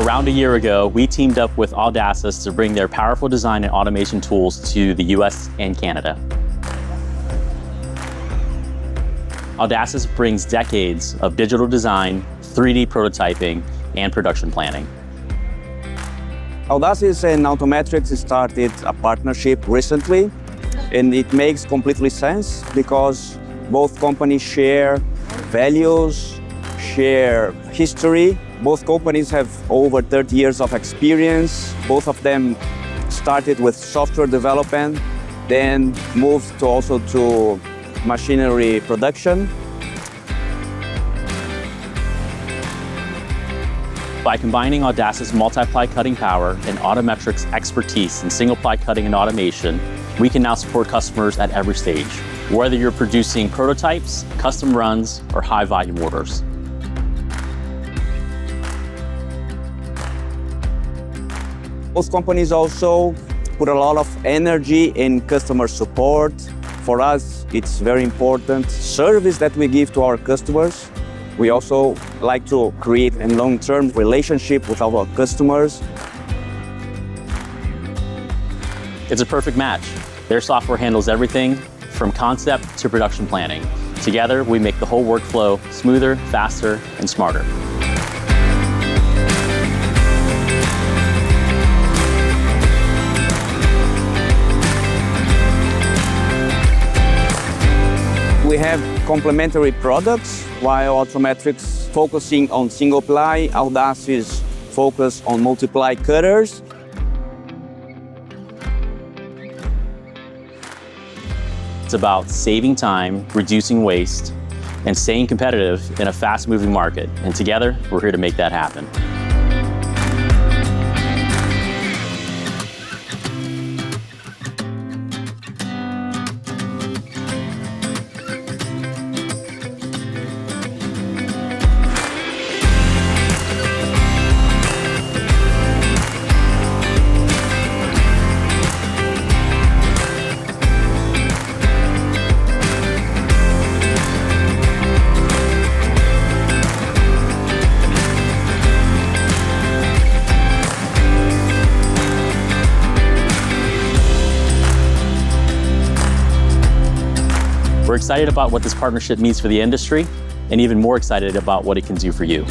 Around a year ago, we teamed up with Audaces to bring their powerful design and automation tools to the US and Canada. Audaces brings decades of digital design, 3D prototyping, and production planning. Audaces and Autometrix started a partnership recently, and it makes completely sense because both companies share values, share history. Both companies have over 30 years of experience. Both of them started with software development, then moved also to machinery production. By combining Audaces multi-ply cutting power and Autometrix expertise in single-ply cutting and automation, we can now support customers at every stage, whether you're producing prototypes, custom runs, or high-volume orders. Both companies also put a lot of energy in customer support. For us, it's very important service that we give to our customers. We also like to create a long-term relationship with our customers. It's a perfect match. Their software handles everything from concept to production planning. Together, we make the whole workflow smoother, faster, and smarter. We have complementary products, while Autometrix focusing on single-ply, Audaces focus on multi-ply cutters. It's about saving time, reducing waste, and staying competitive in a fast-moving market. And together, we're here to make that happen. We're excited about what this partnership means for the industry, and even more excited about what it can do for you.